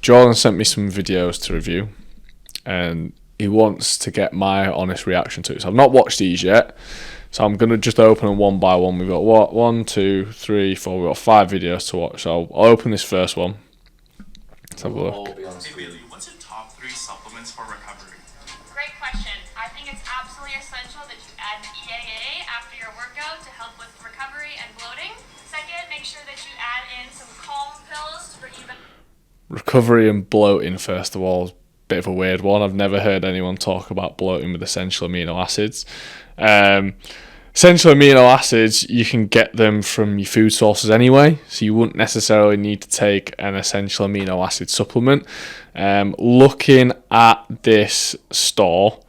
Jordan sent me some videos to review, and he wants to get my honest reaction to it. So I've not watched these yet, so I'm going to just open them one by one. We've got, 1, 2, 3, 4, we've got 5 videos to watch. So I'll open this first one. Let's have a look. Hey Bailey, what's your top 3 supplements for recovery? Great question. I think it's absolutely essential that you add EAA after your workout to help with recovery and bloating. Second, make sure that you add in some calm pills for even... Recovery and bloating, first of all, is a bit of a weird one. I've never heard anyone talk about bloating with essential amino acids. Essential amino acids, you can get them from your food sources anyway, so you wouldn't necessarily need to take an essential amino acid supplement. Looking at this store,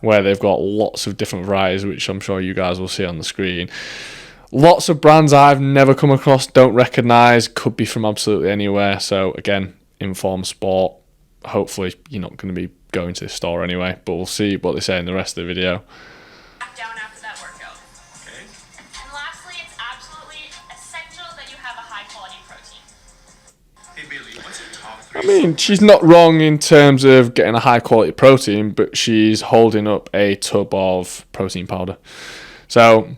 where they've got lots of different varieties, which I'm sure you guys will see on the screen, lots of brands I've never come across, don't recognise, could be from absolutely anywhere. So again, informed sport. Hopefully you're not going to be going to this store anyway, but we'll see what they say in the rest of the video. down after that workout. Okay. And lastly, it's absolutely essential that you have a high quality protein. Hey Bailey, what's your top 3? I mean, she's not wrong in terms of getting a high quality protein, but she's holding up a tub of protein powder. So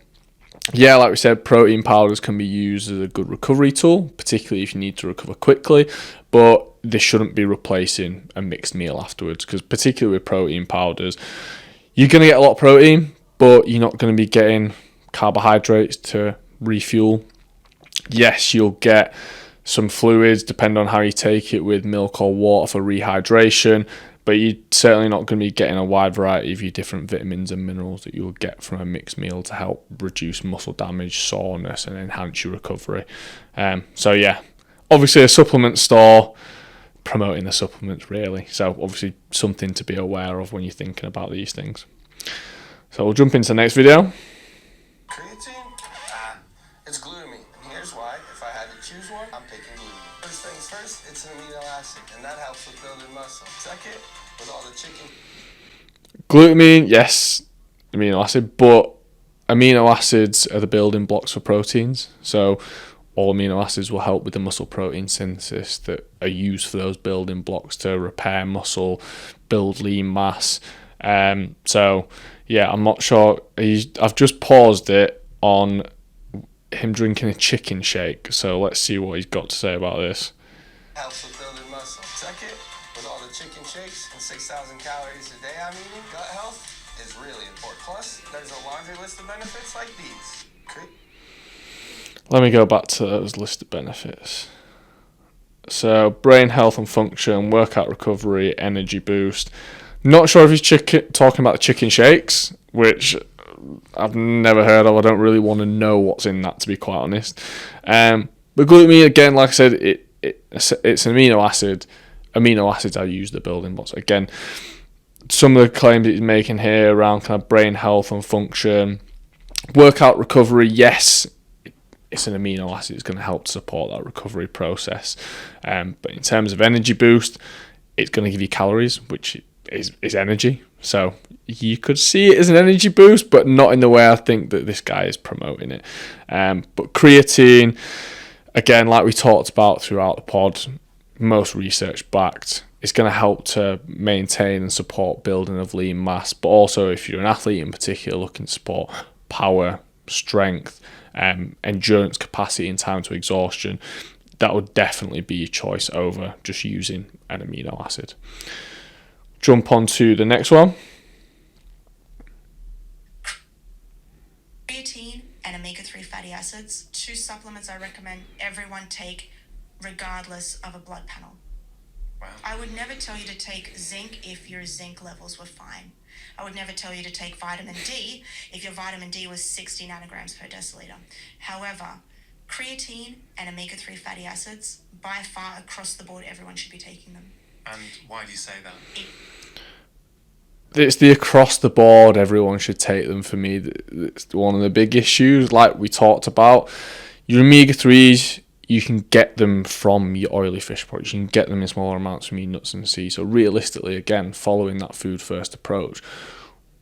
yeah, like we said, protein powders can be used as a good recovery tool, particularly if you need to recover quickly, but they shouldn't be replacing a mixed meal afterwards, because particularly with protein powders, you're going to get a lot of protein, but you're not going to be getting carbohydrates to refuel. Yes, you'll get some fluids, depending on how you take it, with milk or water for rehydration, but you're certainly not going to be getting a wide variety of your different vitamins and minerals that you'll get from a mixed meal to help reduce muscle damage, soreness, and enhance your recovery. So yeah, obviously a supplement store promoting the supplements, really. So obviously something to be aware of when you're thinking about these things. So we'll jump into the next video. Creatine? It's glutamine. And here's why. If I had to choose one, I'm picking glutamine. First things first, it's an amino acid, and that helps with building muscle. Second, with all the chicken. Glutamine, yes, amino acid, but amino acids are the building blocks for proteins. So all amino acids will help with the muscle protein synthesis that are used for those building blocks to repair muscle, build lean mass. So yeah, I'm not sure. I've just paused it on him drinking a chicken shake. So let's see what he's got to say about this. Helps with building muscle. Second, with all the chicken shakes and 6,000 calories a day I'm eating, gut health is really important. Plus, there's a laundry list of benefits like these. Let me go back to those listed benefits. So brain health and function, workout recovery, energy boost. Not sure if he's talking about the chicken shakes, which I've never heard of. I don't really want to know what's in that, to be quite honest. But glutamine, again, like I said, it's an amino acid. Amino acids are used the building blocks. Again, some of the claims that he's making here around kind of brain health and function, workout recovery, yes, it's an amino acid. It's going to help to support that recovery process. But in terms of energy boost, it's going to give you calories, which is energy. So you could see it as an energy boost, but not in the way I think that this guy is promoting it. But creatine, again, like we talked about throughout the pod, most research backed. It's going to help to maintain and support building of lean mass, but also if you're an athlete in particular looking to support power, strength, endurance capacity in time to exhaustion, that would definitely be your choice over just using an amino acid. Jump on to the next one. Creatine and omega-3 fatty acids, 2 supplements I recommend everyone take regardless of a blood panel. Wow. I would never tell you to take zinc if your zinc levels were fine. I would never tell you to take vitamin D if your vitamin D was 60 nanograms per deciliter. However, creatine and omega-3 fatty acids, by far across the board, everyone should be taking them. And why do you say that? It's the across the board, everyone should take them for me. It's one of the big issues, like we talked about. Your omega-3s, you can get them from your oily fish products. You can get them in smaller amounts from your nuts and seeds. So realistically, again, following that food first approach,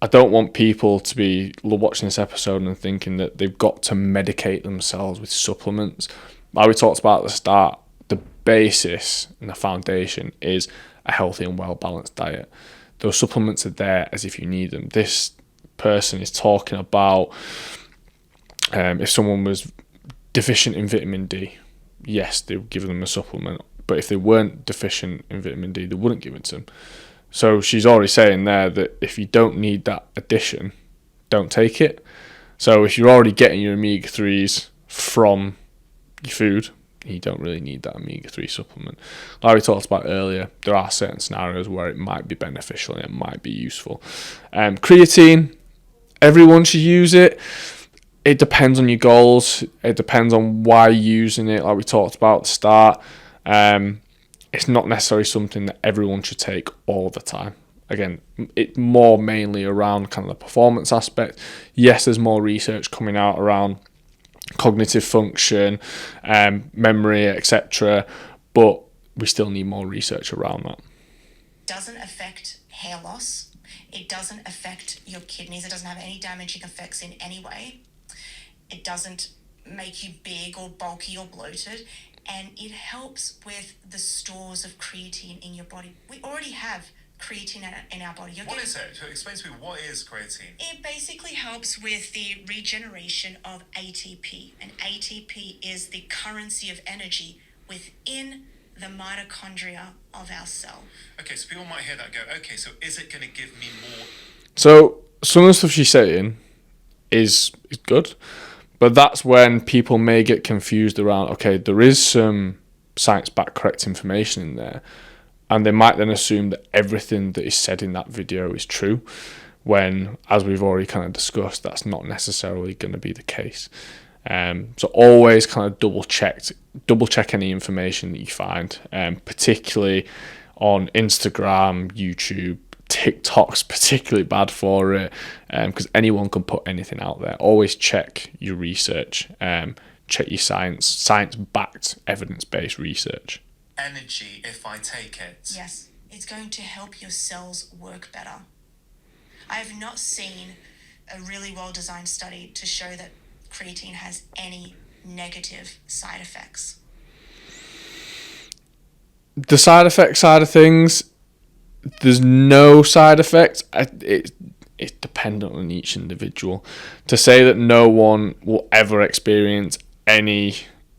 I don't want people to be watching this episode and thinking that they've got to medicate themselves with supplements. Like we talked about at the start, the basis and the foundation is a healthy and well-balanced diet. Those supplements are there as if you need them. This person is talking about if someone was deficient in vitamin D, yes, they would give them a supplement. But if they weren't deficient in vitamin D, they wouldn't give it to them. So she's already saying there that if you don't need that addition, don't take it. So if you're already getting your omega-3s from your food, you don't really need that omega-3 supplement. Like we talked about earlier, there are certain scenarios where it might be beneficial and it might be useful. Creatine, everyone should use it. It depends on your goals. It depends on why you're using it, like we talked about at the start. It's not necessarily something that everyone should take all the time. Again, it's more mainly around kind of the performance aspect. Yes, there's more research coming out around cognitive function, memory, etc. But we still need more research around that. Doesn't affect hair loss. It doesn't affect your kidneys. It doesn't have any damaging effects in any way. It doesn't make you big or bulky or bloated. And it helps with the stores of creatine in your body. We already have creatine in our body. What is it? Explain to me, what is creatine? It basically helps with the regeneration of ATP. And ATP is the currency of energy within the mitochondria of our cell. Okay, so people might hear that and go, okay, so is it going to give me more? So some of the stuff she's saying is good. But that's when people may get confused around, okay, there is some science-backed correct information in there, and they might then assume that everything that is said in that video is true, when, as we've already kind of discussed, that's not necessarily going to be the case. So always kind of double check any information that you find, particularly on Instagram, YouTube. TikTok's particularly bad for it, because anyone can put anything out there. Always check your research, check your science-backed, evidence-based research. Energy if I take it. Yes, it's going to help your cells work better. I have not seen a really well-designed study to show that creatine has any negative side effects. The side effect side of things, there's no side effects. It's dependent on each individual. To say that no one will ever experience any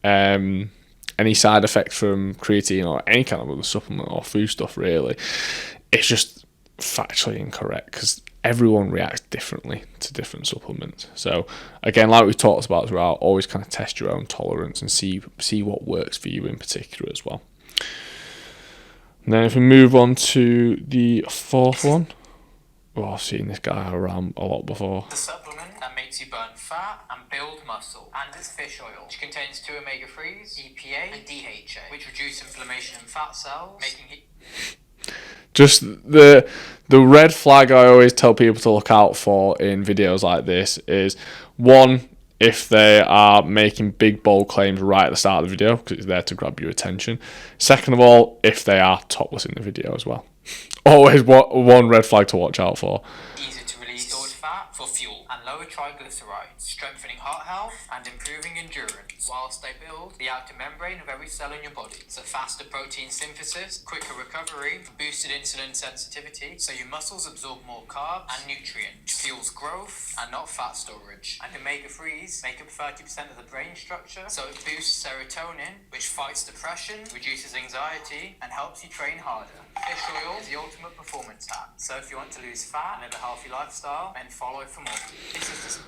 side effects from creatine or any kind of other supplement or food stuff, really, it's just factually incorrect, because everyone reacts differently to different supplements. So again, like we talked about throughout, always kind of test your own tolerance and see what works for you in particular as well. And then if we move on to the fourth one, I've seen this guy around a lot before. The supplement that makes you burn fat and build muscle, and it's fish oil, which contains 2 omega-3s, EPA and DHA, which reduce inflammation in fat cells, making it... Just the red flag I always tell people to look out for in videos like this is, one, if they are making big bold claims right at the start of the video, because it's there to grab your attention. Second of all, if they are topless in the video as well. Always one red flag to watch out for. Easier to release stored fat for fuel and lower triglycerides, strengthening heart health and improving endurance, whilst they build the outer membrane of every cell in your body. So faster protein synthesis, quicker recovery, boosted insulin sensitivity, so your muscles absorb more carbs and nutrients, fuels growth and not fat storage. And omega-3s make up 30% of the brain structure, so it boosts serotonin, which fights depression, reduces anxiety, and helps you train harder. Fish oil is the ultimate performance hack. So if you want to lose fat and live a healthy lifestyle, then follow for more.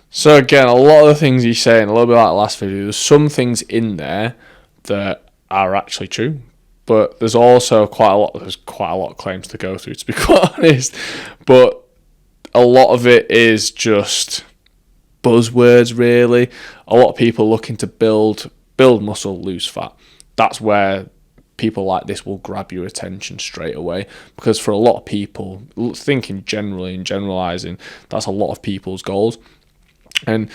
So again, a lot of the things he's saying, a little bit like the last video, there's some things in there that are actually true, but there's also quite a lot of claims to go through, to be quite honest. But a lot of it is just buzzwords, really. A lot of people looking to build muscle, lose fat. That's where people like this will grab your attention straight away, because for a lot of people, thinking generally and generalizing, that's a lot of people's goals. And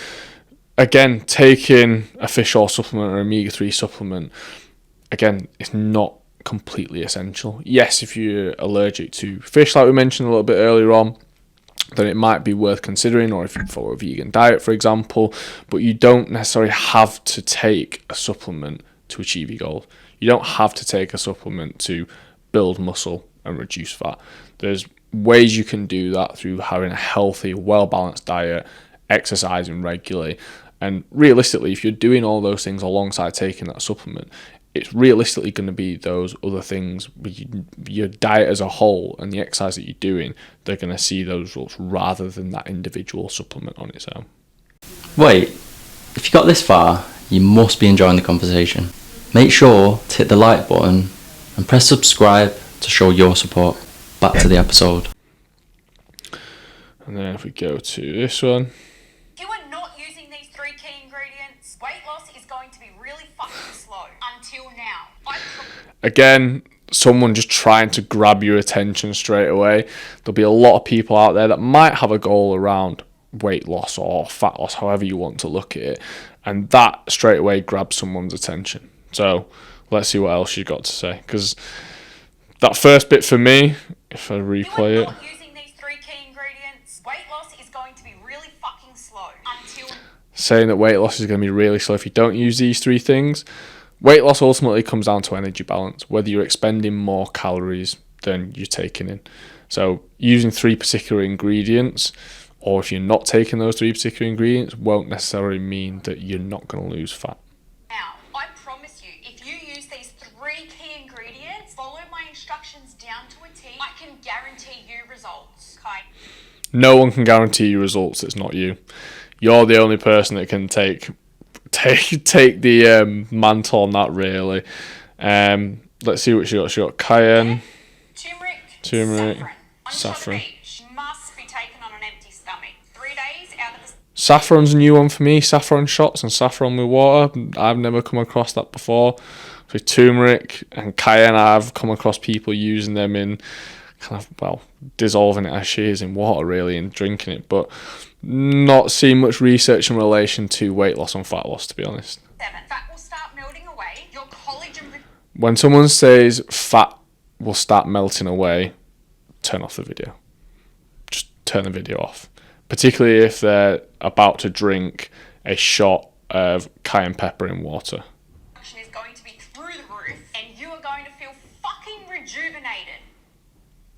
again, taking a fish oil supplement or omega-3 supplement, again, it's not completely essential. Yes, if you're allergic to fish, like we mentioned a little bit earlier on, then it might be worth considering, or if you follow a vegan diet, for example, but you don't necessarily have to take a supplement to achieve your goals. You don't have to take a supplement to build muscle and reduce fat. There's ways you can do that through having a healthy, well-balanced diet, exercising regularly. And realistically, if you're doing all those things alongside taking that supplement, it's realistically going to be those other things, your diet as a whole and the exercise that you're doing, they're going to see those results rather than that individual supplement on its own. Wait, if you got this far, you must be enjoying the conversation. Make sure to hit the like button and press subscribe to show your support. Back to the episode. And then if we go to this one. If you are not using these 3 key ingredients, weight loss is going to be really fucking slow. Until now. Again, someone just trying to grab your attention straight away. There'll be a lot of people out there that might have a goal around weight loss or fat loss, however you want to look at it. And that straight away grabs someone's attention. So let's see what else she's got to say. Because that first bit for me, if I replay it. Using these 3 key ingredients, weight loss is going to be really fucking slow. Until saying that weight loss is going to be really slow if you don't use these 3 things. Weight loss ultimately comes down to energy balance, whether you're expending more calories than you're taking in. So using 3 particular ingredients, or if you're not taking those 3 particular ingredients, won't necessarily mean that you're not going to lose fat. now, I promise you, if you use these 3 key ingredients, follow my instructions down to a T, I can guarantee you results. Okay? No one can guarantee you results. It's not you. You're the only person that can take the mantle on that, really. Let's see what she got. She got cayenne, turmeric, saffron. Must be taken on an empty stomach. 3 days out of the Saffron's a new one for me. Saffron shots and saffron with water. I've never come across that before. So turmeric and cayenne, I've come across people using them in kind of, well, dissolving it as she is in water, really, and drinking it, but not seeing much research in relation to weight loss and fat loss, to be honest. 7. Fat will start melting away. Your collagen. When someone says fat will start melting away, turn off the video. Just turn the video off. Particularly if they're about to drink a shot of cayenne pepper in water. Is going to be through the roof, and you are going to feel fucking rejuvenated.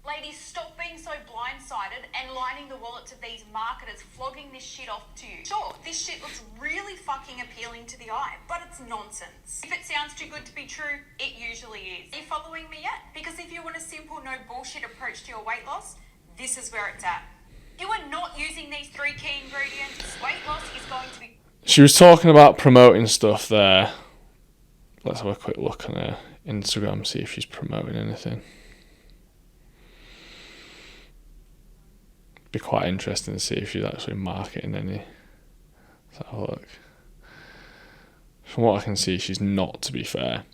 Ladies, stop being so blindsided and lining the wallets of these marketers, flogging this shit off to you. Sure, this shit looks really fucking appealing to the eye, but it's nonsense. If it sounds too good to be true, it usually is. Are you following me yet? Because if you want a simple, no bullshit approach to your weight loss, this is where it's at. If you are not using these 3 key ingredients, weight loss is going to be... She was talking about promoting stuff there. Let's have a quick look on her Instagram, see if she's promoting anything. Be quite interesting to see if she's actually marketing any. Let's have a look. From what I can see, she's not, to be fair.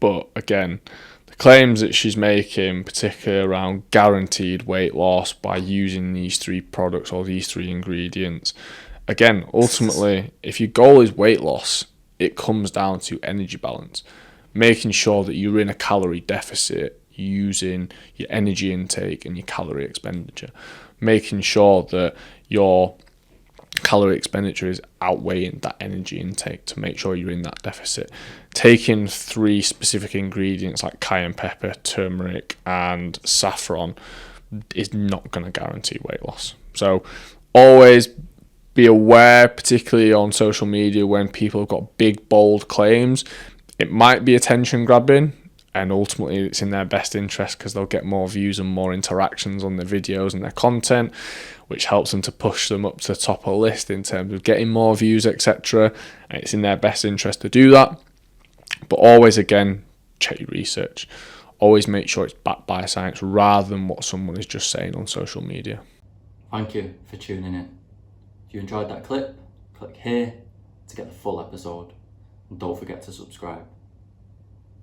But again, the claims that she's making, particularly around guaranteed weight loss by using these 3 products or these 3 ingredients, again, ultimately, if your goal is weight loss, it comes down to energy balance, making sure that you're in a calorie deficit, using your energy intake and your calorie expenditure, making sure that your calorie expenditure is outweighing that energy intake to make sure you're in that deficit. Taking 3 specific ingredients like cayenne pepper, turmeric and saffron is not going to guarantee weight loss. So always be aware, particularly on social media, when people have got big, bold claims. It might be attention grabbing, and ultimately it's in their best interest because they'll get more views and more interactions on their videos and their content, which helps them to push them up to the top of the list in terms of getting more views, etc. And it's in their best interest to do that. But always, again, check your research. Always make sure it's backed by science rather than what someone is just saying on social media. Thank you for tuning in. If you enjoyed that clip, click here to get the full episode. And don't forget to subscribe.